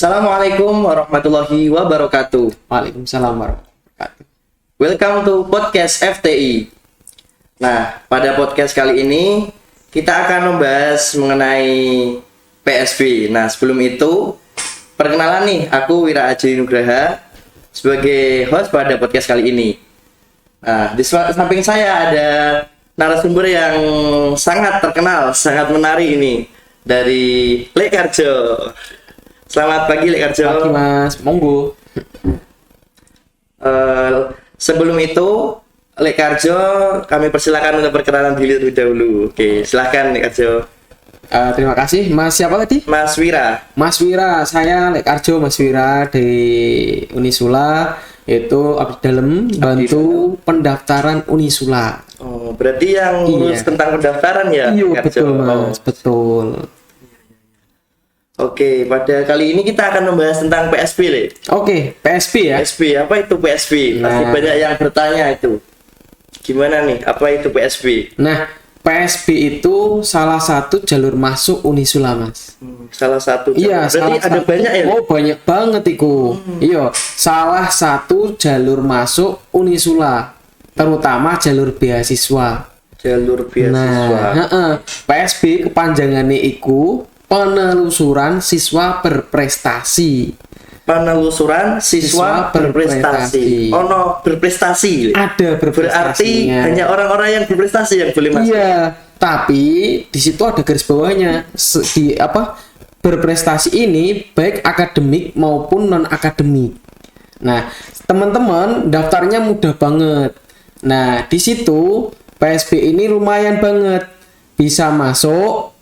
Assalamualaikum warahmatullahi wabarakatuh. Waalaikumsalam warahmatullahi wabarakatuh. Welcome to podcast FTI. Nah, pada podcast kali ini kita akan membahas mengenai PSB. Nah, sebelum itu perkenalan nih, aku Wira Aji Nugraha sebagai host pada podcast kali ini. Nah, di samping saya ada narasumber yang sangat terkenal, sangat menarik ini dari Lekarjo. Selamat pagi Lekarjo. Pagi Mas, monggo. Sebelum itu Lekarjo kami persilakan untuk perkenalan diri terlebih dahulu. Oke, silakan Lekarjo. Terima kasih. Mas siapa tadi? Mas Wira. Mas Wira, saya Lekarjo Mas Wira dari Unisula, itu abdi dalam bantu pendaftaran Unisula. Oh, berarti yang ngurus tentang pendaftaran ya? Iya, Lekarjo? betul Mas, betul. Oke, pada kali ini kita akan membahas tentang PSB, Le. Oke, PSB ya. PSB, apa itu PSB? Pasti Nah. banyak yang bertanya itu. Gimana nih, apa itu PSB? Nah, PSB itu salah satu jalur masuk Unisula, Mas. Salah satu. Iya, Berarti salah ada satu. banyak ya? Oh, banyak banget iku. Iya, salah satu jalur masuk Unisula, terutama jalur beasiswa. Jalur beasiswa. Nah, PSB kepanjangannya iku penelusuran siswa berprestasi. Penelusuran siswa berprestasi. Oh no, berprestasi. Le. Ada Berarti berprestasinya. hanya orang-orang yang berprestasi yang boleh masuk. Iya, tapi di situ ada garis bawahnya. Berprestasi ini baik akademik maupun non akademik. Nah, teman-teman daftarnya mudah banget. Nah, di situ PSB ini lumayan banget, bisa masuk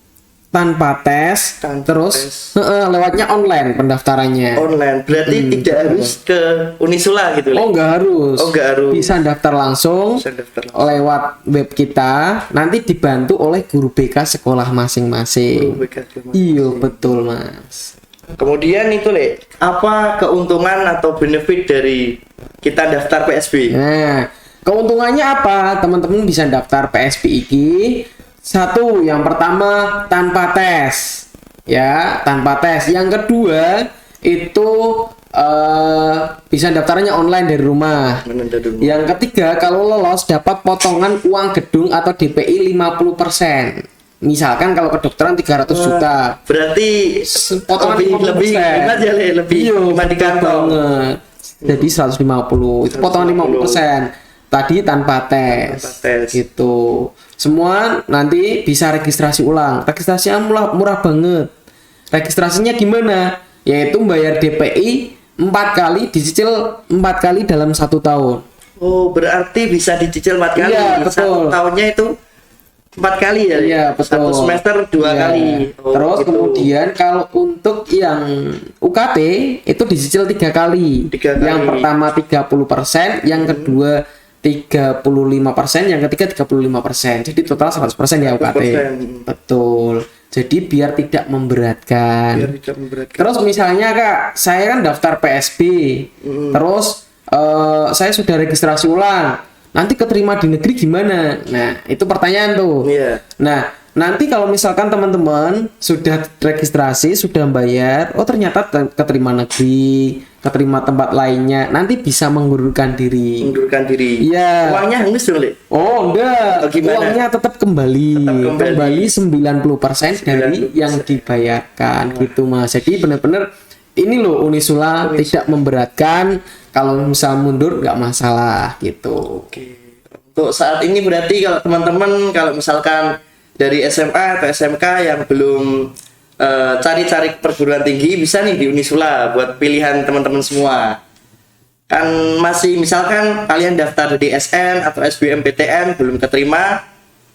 tanpa tes, terus lewatnya online pendaftarannya. Online, berarti tidak harus ke Unisula gitu. Le. Oh, nggak harus. Oh, nggak harus. Bisa daftar langsung Bisa daftar langsung. lewat web kita, nanti dibantu oleh guru BK sekolah masing-masing. Iya, betul Mas. Kemudian itu Le, apa keuntungan atau benefit dari kita daftar PSB? Nah, keuntungannya apa? Teman-teman bisa daftar PSB iki. Satu, yang pertama tanpa tes. Ya, tanpa tes. Yang kedua, itu bisa daftarnya online dari rumah. Yang ketiga, kalau lolos dapat potongan uang gedung atau DPI 50%. Misalkan kalau kedokteran 300 juta. Berarti Potongan lebih 50%. hemat ya Le, lebih Iya, hemat di kantong. banget. Jadi 150. Itu potongan 50%. Tadi tanpa tes. Tanpa tes. Gitu. Semua nanti bisa registrasi ulang. Registrasinya murah banget. Registrasinya gimana? Yaitu bayar DPI 4 kali, dicicil 4 kali dalam 1 tahun. Oh, berarti bisa dicicil 4 kali. Iya, betul. 1 tahunnya itu 4 kali ya? Iya, betul. 1 semester 2 Iya. kali. Oh, Terus gitu. kemudian kalau untuk yang UKT itu dicicil 3 kali. 3 kali. Yang pertama 30%, yang kedua 35%, yang ketiga 35%. Jadi total 100% ya UKT. 100%. Betul. Jadi biar tidak memberatkan. Biar tidak memberatkan. Terus misalnya Kak, saya kan daftar PSB. Terus saya sudah registrasi ulang. Nanti keterima di negeri gimana? Nah, itu pertanyaan tuh. Iya. Nah, nanti kalau misalkan teman-teman sudah registrasi, sudah bayar, oh ternyata keterima negeri, keterima tempat lainnya, nanti bisa mengundurkan diri. Mundurkan diri. Iya. Uangnya hangus dong, Le. Oh, enggak. Oh, gimana? Uangnya tetap kembali. Kembali 90% dari 90%. yang dibayarkan gitu, Mas. Jadi benar-benar ini loh Unisula tidak memberatkan, kalau misal mundur nggak masalah gitu. Oke. Untuk saat ini berarti kalau teman-teman kalau misalkan dari SMA atau SMK yang belum cari-cari perguruan tinggi, bisa nih di Unisula buat pilihan teman-teman semua. Kan masih misalkan kalian daftar di SN atau SBMPTN belum keterima,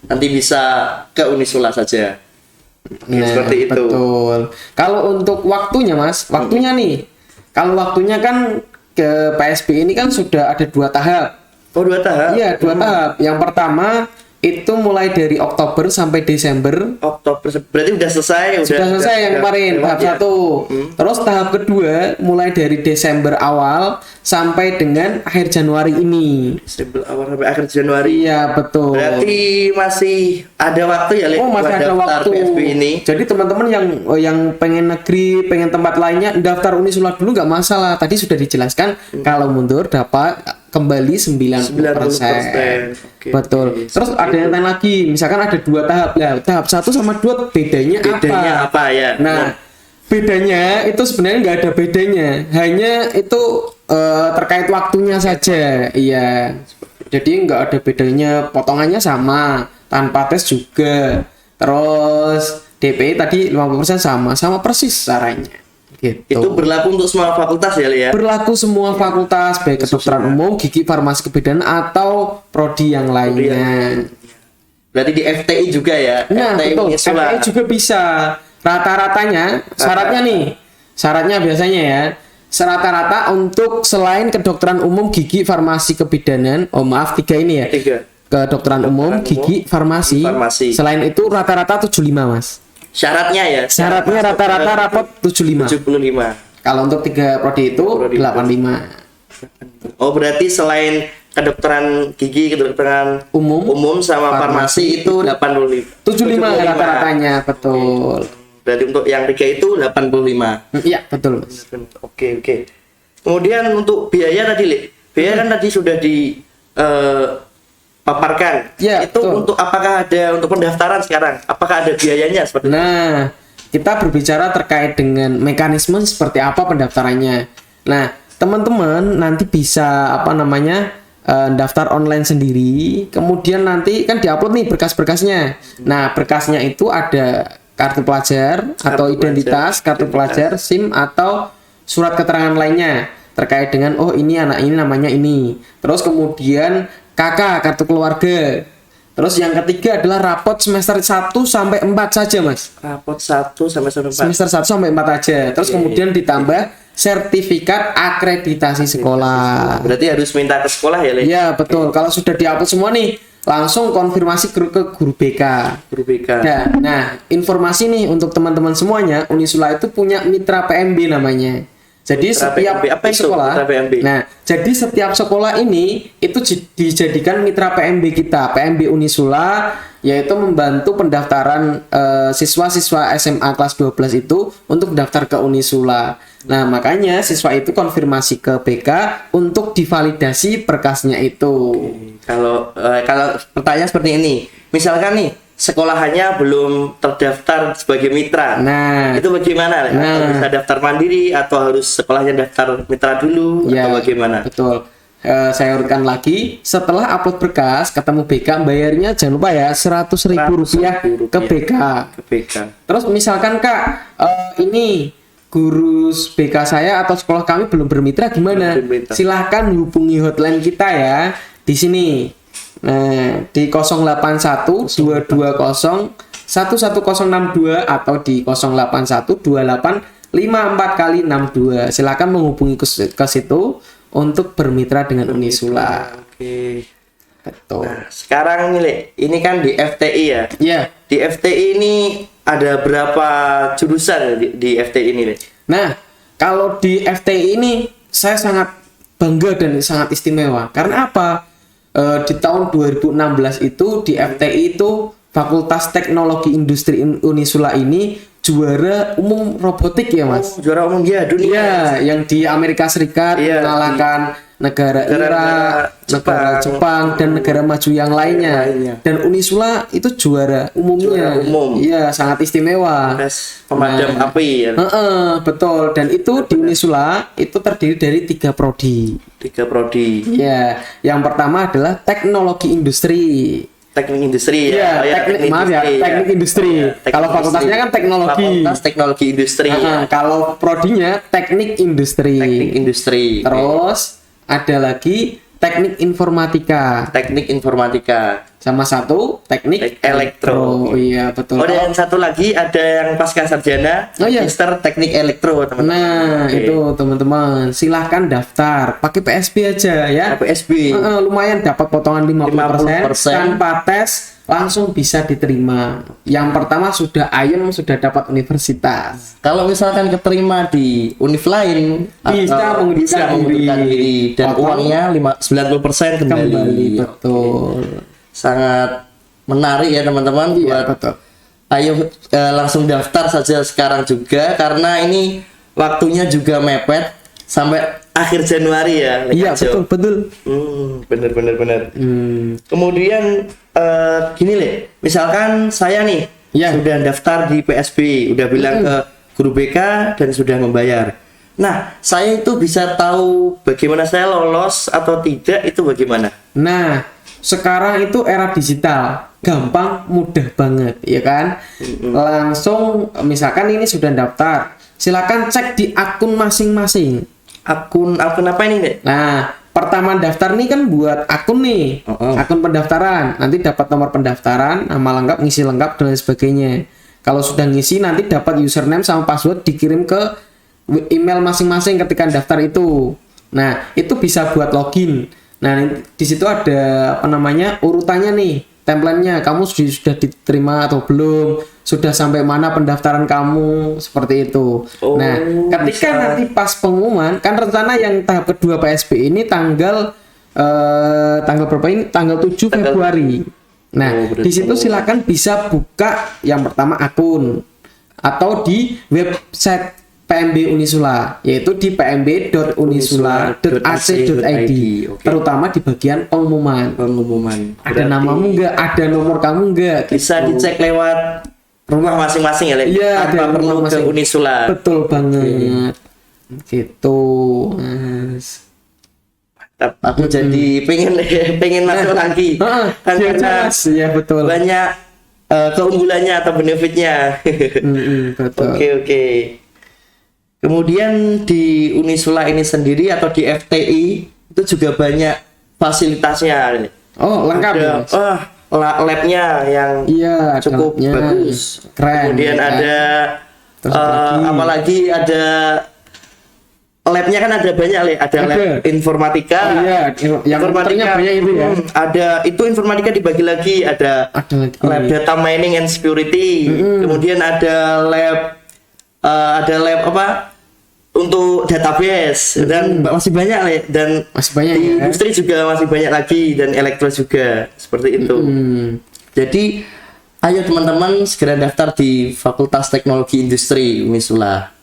nanti bisa ke Unisula saja. Nah, seperti itu. betul. Kalau untuk waktunya, Mas, waktunya nih. Kalau waktunya kan ke PSB ini kan sudah ada 2 tahap. Oh, 2 tahap. Iya, 2 tahap. Yang pertama itu mulai dari Oktober sampai Desember. Oktober berarti udah selesai, Sudah selesai yang kemarin tahap ya. 1. Terus tahap kedua mulai dari Desember awal sampai dengan akhir Januari ini. Desember awal sampai akhir Januari. Iya, betul. Berarti masih ada waktu ya, Lek, Oh, masih buat ada daftar waktu. PSB ini. Jadi teman-teman yang pengen negeri, pengen tempat lainnya, daftar Unisula dulu nggak masalah. Tadi sudah dijelaskan kalau mundur dapat kembali 90%. Oke, Betul. oke. Terus ada yang tanya lagi, misalkan ada 2 tahap. Lah, tahap 1 sama 2 bedanya Bedanya apa ya? Nah, bedanya itu sebenarnya nggak ada bedanya. Hanya itu terkait waktunya saja. Iya. Jadi nggak ada bedanya, potongannya sama, tanpa tes juga. Terus DPI tadi 50% sama persis caranya. Gitu. Itu berlaku untuk semua fakultas ya, Lek, ya? Berlaku semua fakultas, baik kedokteran umum, gigi, farmasi, kebidanan atau prodi yang lainnya. Berarti di FTI juga ya? Nah, FTI betul. Unisula. FTI juga bisa. Rata-ratanya, syaratnya biasanya ya, rata-rata untuk selain kedokteran umum, gigi, farmasi, kebidanan, 3 ini ya. 3. Kedokteran umum, gigi, farmasi. Selain itu rata-rata 75, Mas. Syaratnya ya? Syaratnya rata-rata rapot 75. 75. Kalau untuk 3 prodi itu 85. Oh, berarti selain kedokteran gigi, kedokteran Umum, sama farmasi itu 85. 75 rata-ratanya, betul. Berarti untuk yang 3 itu 85. Iya, betul, Mas. Oke. Kemudian untuk biaya tadi, Lek. Biaya kan tadi sudah di paparkan. Ya, itu betul. untuk apakah ada untuk pendaftaran sekarang? Apakah ada biayanya seperti itu? Nah, kita berbicara terkait dengan mekanisme seperti apa pendaftarannya. Nah, teman-teman nanti bisa daftar online sendiri. Kemudian nanti kan diupload nih berkas-berkasnya. Nah, berkasnya itu ada kartu pelajar atau identitas, kartu pelajar, SIM atau surat keterangan lainnya terkait dengan ini anak ini namanya ini. Terus kemudian KK, kartu keluarga. Terus yang ketiga adalah rapot semester 1 sampai 4 saja, Mas. Rapot 1 sampai 4. Semester 1 sampai 4 aja. Terus kemudian ditambah sertifikat akreditasi sekolah. Berarti harus minta ke sekolah ya, Lek? Iya, betul. Kalau sudah di-upload semua nih, langsung konfirmasi ke guru BK. Guru BK. Nah, informasi nih untuk teman-teman semuanya, Unisula itu punya mitra PMB namanya. Jadi Mitra setiap PMB. Apa itu sekolah, mitra PMB? nah, jadi setiap sekolah ini itu dijadikan mitra PMB kita, PMB Unisula, yaitu membantu pendaftaran siswa-siswa SMA kelas 12 itu untuk daftar ke Unisula. Nah, makanya siswa itu konfirmasi ke BK untuk divalidasi berkasnya itu. Kalau pertanyaan seperti ini, misalkan nih sekolahannya belum terdaftar sebagai mitra, Nah, itu bagaimana? Atau bisa daftar mandiri atau harus sekolahnya daftar mitra dulu ya, atau bagaimana? betul. Saya urutkan lagi, setelah upload berkas ketemu BK, bayarnya jangan lupa ya Rp100.000 ke BK. Ke BK. Terus misalkan Kak, ini guru BK saya atau sekolah kami belum bermitra gimana? Belum bermitra. Silahkan hubungi hotline kita ya di sini. Nah, di 081 220 11062 atau di 081 28 54 kali 62. Silakan menghubungi ke situ untuk bermitra dengan Unisula. Oke. Betul. Nah, sekarang nih, Lek, ini kan di FTI ya. Ya. Di FTI ini ada berapa jurusan di FTI ini, Lek? Nah, kalau di FTI ini saya sangat bangga dan sangat istimewa. Karena apa? Di tahun 2016 itu di FTI itu Fakultas Teknologi Industri Unisula ini juara umum robotik ya, Mas. Juara umum ya dunia. Iya, yang di Amerika Serikat Iya, mengalahkan negara Irak, negara Jepang dan negara maju yang lainnya. Dan Unisula itu juara umumnya. Juara umum. Iya, sangat istimewa. Tes pemadam api ya. Betul. Dan itu di Unisula itu terdiri dari 3 prodi. 3 prodi. Ya, yang pertama adalah teknologi industri. Teknik industri Iya, ya. teknik industri. Kalau fakultasnya kan teknologi. Fakultas teknologi industri. Kalau prodinya teknik industri. Teknik industri. Terus ada lagi teknik informatika. Teknik informatika. sama satu teknik elektro. Oh iya betul. Oh, dan satu lagi ada yang pasca sarjana, Oh, iya. Magister Teknik Elektro, teman-teman. Nah, Oke. itu teman-teman, silahkan daftar pakai PSB aja ya. PSB. Lumayan dapat potongan 50%, 50%. tanpa tes langsung bisa diterima. Yang pertama sudah ayem, sudah dapat universitas. Kalau misalkan keterima di univ lain, Bisa mengundurkan diri. dan Potong. uangnya 90% kembali. Kembali betul. Sangat menarik ya teman-teman. Iya, Buat betul. ayo langsung daftar saja sekarang juga, karena ini waktunya juga mepet sampai akhir Januari ya. Iya, Jo. betul. Bener. Kemudian gini Le, misalkan saya nih Iya. sudah daftar di PSB, udah bilang ke guru BK dan sudah membayar. Nah, saya itu bisa tahu bagaimana saya lolos atau tidak, itu bagaimana? Nah, sekarang itu era digital, gampang, mudah banget, ya kan? Langsung, misalkan ini sudah daftar, silakan cek di akun masing-masing. Akun apa ini Dek? Nah, pertama daftar nih kan buat akun nih, akun pendaftaran. Nanti dapat nomor pendaftaran, nama lengkap, ngisi lengkap dan lain sebagainya. Kalau sudah ngisi, nanti dapat username sama password dikirim ke email masing-masing ketika daftar itu. Nah, itu bisa buat login. Nah, di situ ada apa namanya urutannya nih, template-nya. Kamu sudah diterima atau belum? Sudah sampai mana pendaftaran kamu? Seperti itu. Nah, ketika nanti pas pengumuman, kan rencana yang tahap kedua PSB ini tanggal berapa ini? Tanggal 7 Februari. Nah, di situ silakan bisa buka yang pertama akun atau di website PMB Unisula, yaitu di pmb.unisula.ac.id, terutama di bagian pengumuman. Ada namamu enggak? Ada nomor kamu enggak? Bisa dicek lewat rumah masing-masing ya, Le? Iya, tanpa perlu ke Unisula. Betul banget. Gitu. Mas. Aku jadi pengen masuk lagi. Kan karena ya betul. banyak keunggulannya atau benefitnya. Betul. Oke. Kemudian di Unisula ini sendiri atau di FTI itu juga banyak fasilitasnya. Oh, lengkap ya, Mas? Labnya yang cukup labnya bagus. Keren. Kemudian ya, ada apalagi ada labnya kan ada banyak, Le. Ada lab informatika. Yang informatika banyak itu ya. Ada itu informatika dibagi lagi, ada lagi. lab data mining and security. Kemudian ada lab apa untuk database dan masih banyak, Le. Dan masih banyak di ya. industri juga masih banyak lagi, dan elektro juga seperti itu. Jadi ayo teman-teman segera daftar di Fakultas Teknologi Industri Unisula.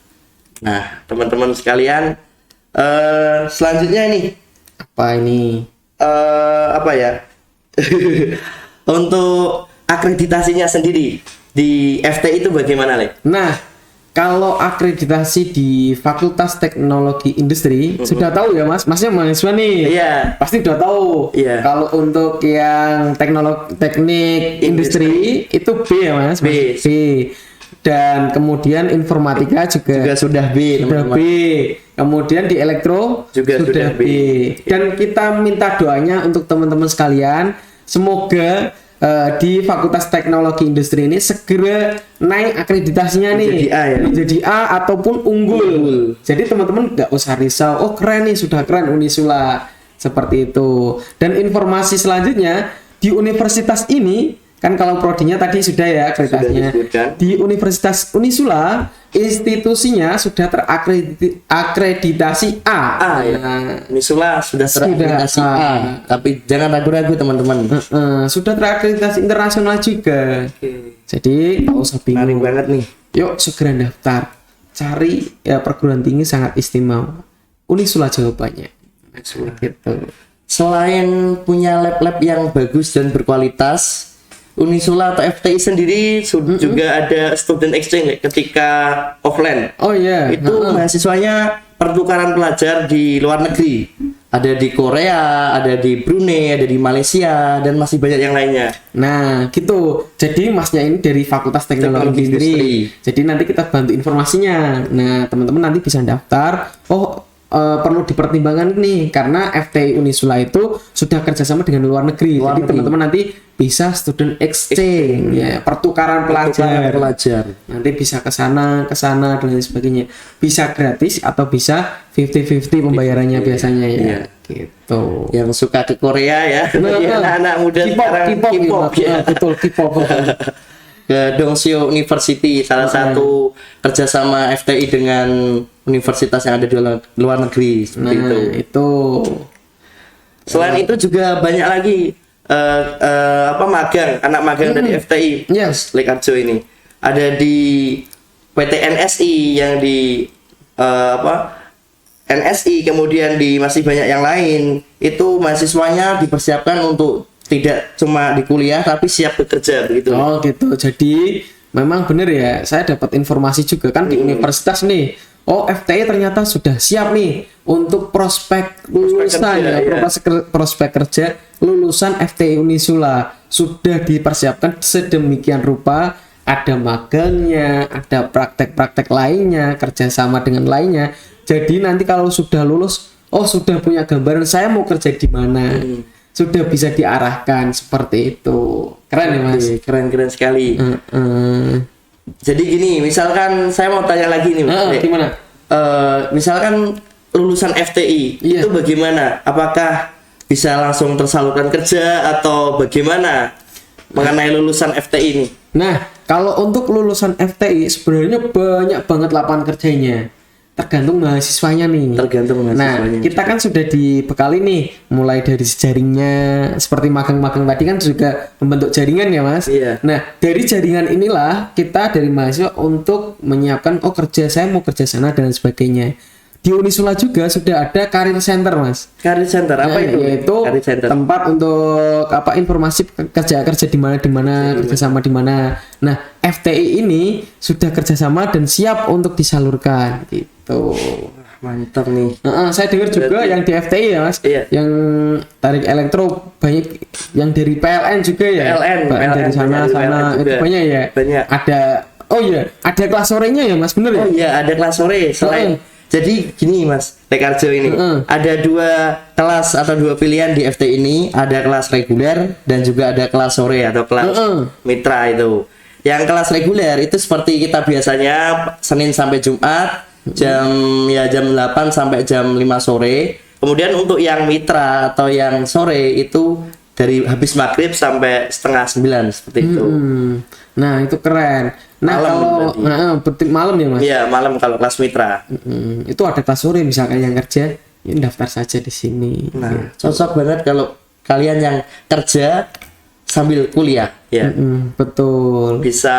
Nah, teman-teman sekalian, selanjutnya ini apa ini? Apa ya? Untuk akreditasinya sendiri di FTI itu bagaimana, Le? Nah, kalau akreditasi di Fakultas Teknologi Industri sudah tahu ya, Mas? Masnya mahasiswa nih. Iya. Pasti udah tahu. Iya. Kalau untuk yang teknik industri itu B ya, Mas? B. Dan kemudian informatika juga sudah B, sudah teman-teman. B. Kemudian di elektro juga sudah B. Dan kita minta doanya untuk teman-teman sekalian, semoga di Fakultas Teknologi Industri ini segera naik akreditasinya nih, Menjadi A ya? menjadi A ataupun unggul. Jadi teman-teman nggak usah risau, oh keren nih, sudah keren Unisula, seperti itu. Dan informasi selanjutnya di universitas ini, kan kalau prodinya tadi sudah ya akreditasinya. Di Universitas Unisula, institusinya sudah terakreditasi A. Ya. Unisula sudah terakreditasi A. Tapi jangan ragu-ragu, teman-teman. Sudah terakreditasi internasional juga. Jadi nggak usah bingung. Menarik banget nih. Yuk segera daftar. Cari ya perguruan tinggi sangat istimewa. Unisula jawabannya. Gitu. Selain punya lab-lab yang bagus dan berkualitas, Unisula atau FTI sendiri juga ada student exchange ketika offline. Oh iya. Itu mahasiswanya pertukaran pelajar di luar negeri. Ada di Korea, ada di Brunei, ada di Malaysia, dan masih banyak yang lainnya. Nah, gitu. Jadi masnya ini dari Fakultas Teknologi Industri. Jadi nanti kita bantu informasinya. Nah, teman-teman nanti bisa daftar. Oh, perlu dipertimbangkan nih karena FTI Unisula itu sudah kerjasama dengan luar negeri. Jadi teman-teman nanti bisa student exchange, ya, pertukaran pelajar. Nanti bisa ke sana dan lain sebagainya. Bisa gratis atau bisa 50-50 pembayarannya biasanya ya. Iya. Gitu. Yang suka ke Korea ya, anak-anak muda sekarang K-pop ya. Betul, K-pop. Ke Dongseo University, salah satu kerjasama FTI dengan universitas yang ada di luar negeri seperti itu. Selain itu juga banyak lagi anak magang dari FTI. Yes. Lekarjo ini ada di PT NSI yang di NSI, kemudian di masih banyak yang lain. Itu mahasiswanya dipersiapkan untuk tidak cuma di kuliah tapi siap bekerja begitu. Oh gitu. Jadi memang benar ya. Saya dapat informasi juga kan di universitas nih. Oh FTI ternyata sudah siap nih untuk prospek lulusan prospek kerja lulusan FTI Unisula sudah dipersiapkan sedemikian rupa. Ada magangnya, ada praktek-praktek lainnya, kerjasama dengan lainnya. Jadi nanti kalau sudah lulus, sudah punya gambaran saya mau kerja di mana. Sudah bisa diarahkan seperti itu. Keren ya Mas? Keren sekali. Jadi gini, misalkan saya mau tanya lagi nih Mas. Gimana? Misalkan lulusan FTI itu bagaimana? Apakah bisa langsung tersalurkan kerja atau bagaimana mengenai lulusan FTI ini? Nah, kalau untuk lulusan FTI sebenarnya banyak banget lapangan kerjanya. Tergantung mahasiswanya nih. Nah, kita kan sudah dibekali nih, mulai dari jaringnya, seperti magang-magang tadi kan juga membentuk jaringan ya Mas. Iya. Nah, dari jaringan inilah kita dari mahasiswa untuk menyiapkan saya mau kerja sana dan sebagainya. Di Unisula juga sudah ada career center Mas. Career center apa itu? Yaitu tempat untuk informasi kerja di mana kerjasama di mana. Nah, FTI ini sudah kerjasama dan siap untuk disalurkan gitu. Mantap nih. Saya dengar juga yang di FTI ya Mas. Iya. Yang tarik elektro banyak yang dari PLN juga ya. PLN dari sana itu banyak ya. Banyak. Ada kelas sorenya ya Mas, bener ya? Oh iya, ada kelas sore. Jadi gini Mas, Lekarjo ini ada dua kelas atau dua pilihan di FT ini, ada kelas reguler dan juga ada kelas sore atau kelas mitra itu. Yang kelas reguler itu seperti kita biasanya Senin sampai Jumat jam 8 sampai jam 5 sore. Kemudian untuk yang mitra atau yang sore itu dari habis maghrib sampai setengah 9 seperti itu. Nah itu keren. Nah malam ya Mas? Iya malam kalau kelas mitra. Itu ada kelas sore misalkan yang kerja, ya daftar saja di sini. Nah cocok banget kalau kalian yang kerja sambil kuliah. Ya. Betul. Bisa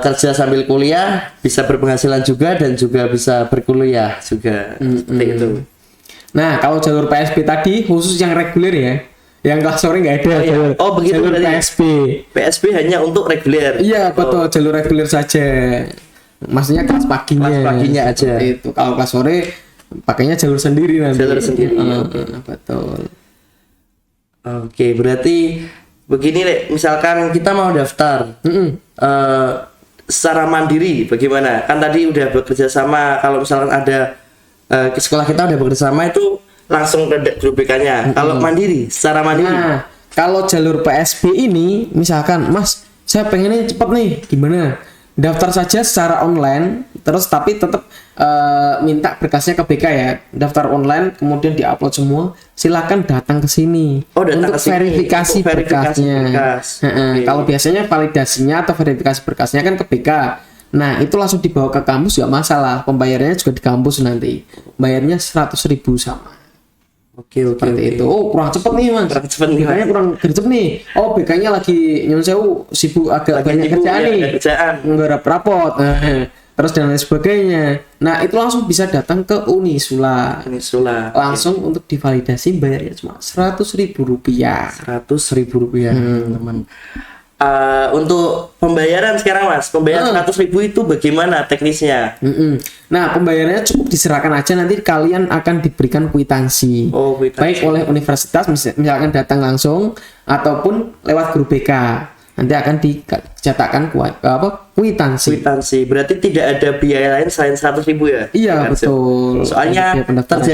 kerja sambil kuliah, bisa berpenghasilan juga dan juga bisa berkuliah juga seperti itu. Nah kalau jalur PSP tadi khusus yang reguler ya. Yang kelas sore nggak ada. Begitu. Jalur PSP hanya untuk reguler. Iya betul, jalur reguler saja. Maksudnya kelas paginya aja. Itu kalau kelas sore pakainya jalur sendiri nanti. Betul. Oke, berarti begini misalkan kita mau daftar secara mandiri bagaimana? Kan tadi udah bekerja sama, kalau misalkan ada sekolah kita udah bekerja sama itu langsung ke grup BK-nya. Kalau mandiri, secara mandiri. Nah, kalau jalur PSP ini, misalkan, Mas, saya pengennya cepet nih, gimana? Daftar saja secara online, terus tapi tetap minta berkasnya ke BK ya. Daftar online, kemudian diupload semua. Silakan datang ke sini untuk verifikasi berkasnya. Kalau biasanya validasinya atau verifikasi berkasnya kan ke BK. Nah, itu langsung dibawa ke kampus nggak masalah. Pembayarannya juga di kampus nanti. Bayarnya 100.000 sama. Oke. Itu. Oh, kurang cepet nih, Mas. BK-nya kurang gercep nih. Oh, BK-nya lagi nyuwun sewu sibuk agak banyak kerjaan nih. Nggarap rapot. Terus dan lain sebagainya. Nah, itu langsung bisa datang ke Unisula. Langsung untuk divalidasi bayarnya cuma Rp100.000. Teman-teman. Untuk pembayaran sekarang Mas, pembayaran 100.000 itu bagaimana teknisnya? Nah, pembayarannya cukup diserahkan aja, nanti kalian akan diberikan kwitansi. Baik oleh universitas, misalkan datang langsung ataupun lewat grup BK. nanti akan dicetakkan kwitansi. Kwitansi. Berarti tidak ada biaya lain selain 100.000 ya? Iya, Kan, betul. Soalnya Biaya pendaftaran.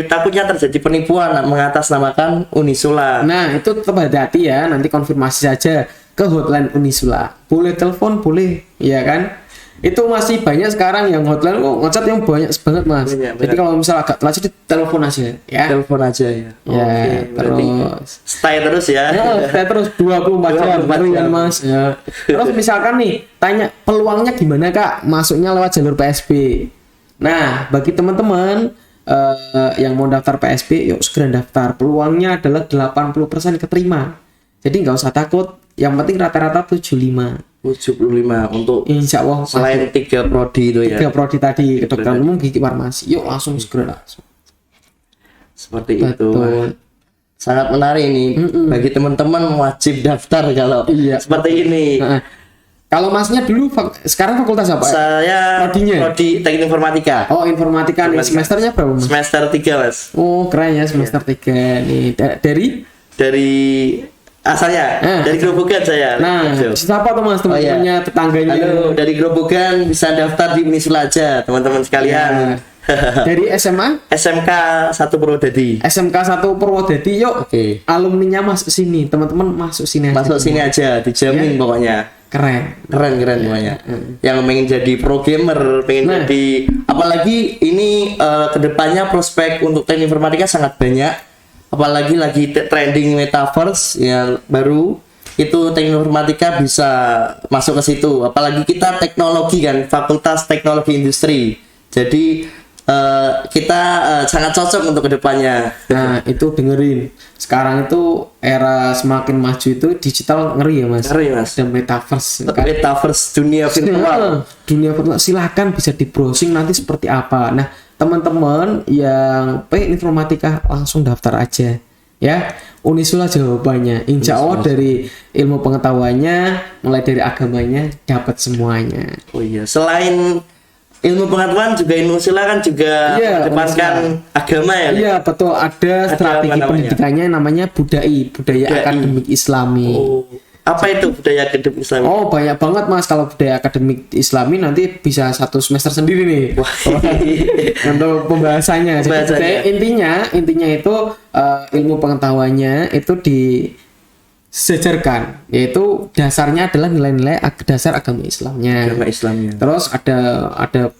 takutnya terjadi penipuan mengatasnamakan Unisula. Nah, itu tetap hati-hati ya, nanti konfirmasi saja ke hotline Unisula. Boleh telepon, boleh, ya kan? Itu masih banyak sekarang yang hotline ngechat yang banyak banget, Mas. Banyak, Jadi kalau misalnya agak telat jadi telepon aja, ya. Telepon aja ya. Ya, berarti terus stay terus ya. ya, saya terus 24 jam 24 baru jam. kan, Mas. Ya. Terus misalkan nih, tanya peluangnya gimana, Kak? Masuknya lewat jalur PSB. Nah, bagi teman-teman yang mau daftar PSB, yuk segera daftar. Peluangnya adalah 80% keterima. Jadi nggak usah takut. Yang penting rata-rata 75. 75 untuk Insya Allah selain 3 prodi itu ya. 3 prodi tadi, kedokteran umum, gigi, farmasi. Yuk langsung segera langsung. Seperti itu. Betul. Sangat menarik ini bagi teman-teman wajib daftar kalau Iya. seperti ini. Nah, kalau Masnya dulu sekarang fakultas apa? Saya Prodinya? prodi teknik informatika. Oh, informatika nih. Semesternya berapa, Mas? Semester 3, Mas. Oh, keren ya, semester 3 nih. Dari asalnya dari Grobogan saya. Nah, Jauh. siapa tuh, Mas, teman-temannya, tetangganya? Halo, dari Grobogan bisa daftar di Unisula aja, teman-teman sekalian. Dari SMA? SMK 1 Purwodadi. SMK 1 Purwodadi, yuk. Oke. Alumninya masuk sini, teman-teman masuk sini aja. Masuk sini aja, dijamin pokoknya. Keren. Keren pokoknya. Yang pengen jadi pro gamer, pengen jadi apalagi ini kedepannya prospek untuk teknik informatika sangat banyak. Apalagi lagi trending metaverse yang baru itu teknik informatika bisa masuk ke situ. Apalagi kita teknologi kan, fakultas teknologi industri. Jadi kita sangat cocok untuk kedepannya. Nah, itu dengerin. Sekarang itu era semakin maju itu digital ngeri ya, Mas. Ngeri, Mas. Dan metaverse. Metaverse dunia virtual. Dunia virtual, silakan bisa di browsing nanti seperti apa. Nah, teman-teman yang pengen informatika langsung daftar aja ya. Unisula jawabannya. Insya Allah dari ilmu pengetahuannya, mulai dari agamanya dapat semuanya. Oh iya, selain ilmu pengetahuan juga Unisula kan juga Iya, mengedepankan agama ya. Iya, betul, ada strategi apa namanya? pendidikannya namanya budaya akademik Islami. Oh, apa itu budaya akademik Islam? Oh, banyak banget, Mas. Kalau budaya akademik Islami nanti bisa 1 semester sendiri nih. Wah. Untuk pembahasannya. Jadi Pembahasannya. intinya itu ilmu pengetahuannya itu disejarkan, yaitu dasarnya adalah nilai-nilai dasar agama Islamnya. Agama Islamnya. Terus ada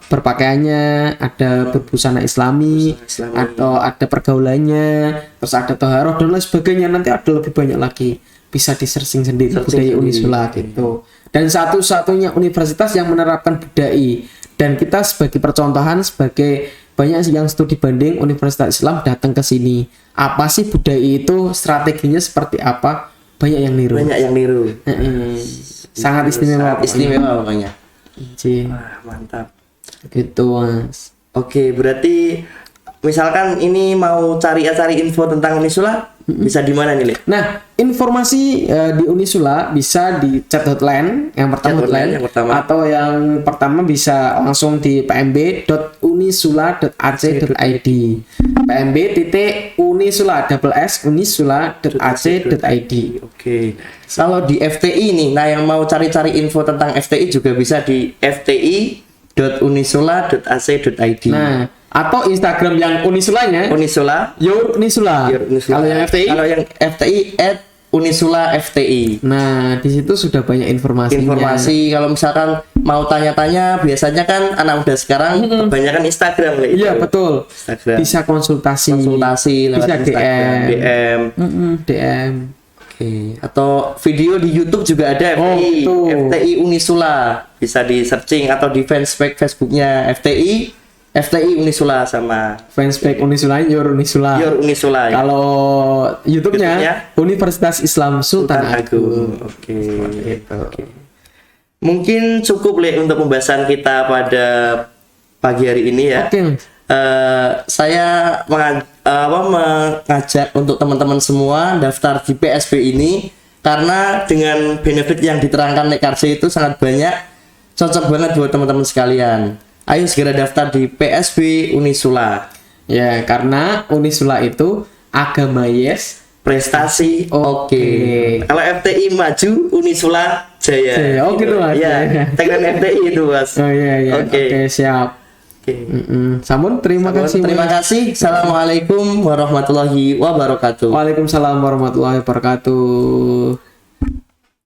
berpakaiannya, ada berbusana Islami, Islami. atau ada pergaulannya, terus ada toharoh dan lain sebagainya. Nanti ada lebih banyak lagi. Bisa di searching sendiri budaya Unisula gitu. Dan satu-satunya universitas yang menerapkan budaya. Dan kita sebagai percontohan, sebagai banyak yang studi banding Universitas Islam datang ke sini. Apa sih budaya itu? Strateginya seperti apa? Banyak yang niru. Banyak yang niru. Sangat istimewa. Sangat istimewa pokoknya. Ci. Wah, mantap. Gitu, Mas. Oke, berarti misalkan ini mau cari info tentang Unisula, bisa di mana nih, Le? Nah, informasi di Unisula bisa di chat hotline yang pertama, Chat hotline yang pertama. atau yang pertama bisa langsung di pmb.unisula.ac.id. pmb.unisula.ac.id. Oke. Kalau di FTI nih, nah yang mau cari-cari info tentang FTI juga bisa di fti.unisula.ac.id. Nah, atau Instagram yang Unisulanya Unisula, Your Unisula. Unisula. Kalau yang FTI, Kalau yang FTI @unisula FTI. nah di situ sudah banyak informasinya. Informasi kalau misalkan mau tanya-tanya, biasanya kan anak muda sekarang kebanyakan Instagram, Le. Iya, betul. Instagram. Bisa konsultasi lewat bisa Instagram, DM. DM. Oke. Atau video di YouTube juga ada FTI, betul. FTI Unisula. Bisa di searching atau di fanspage Facebooknya FTI Unisula sama Fanspage Unisula, Your Unisula. Your Unisula. Ya. Kalau YouTube-nya YouTube-nya Universitas Islam Sultan Agung. Oke. Oke. Mungkin cukup, Le, untuk pembahasan kita pada pagi hari ini ya. Oke, Mas. Saya mengajak untuk teman-teman semua daftar di PSB ini karena dengan benefit yang diterangkan Lek Karse itu sangat banyak, cocok banget buat teman-teman sekalian. Ayo segera daftar di PSB Unisula. Ya, karena Unisula itu agama yes, prestasi. Oke. Kalau FTI maju, Unisula jaya. Jaya. Oh, gitu, Mas. Ya, tagline FTI itu, Mas. Oh iya. Oke, siap. Oke. Samun, terima kasih. Terima kasih. Assalamualaikum warahmatullahi wabarakatuh. Waalaikumsalam warahmatullahi wabarakatuh.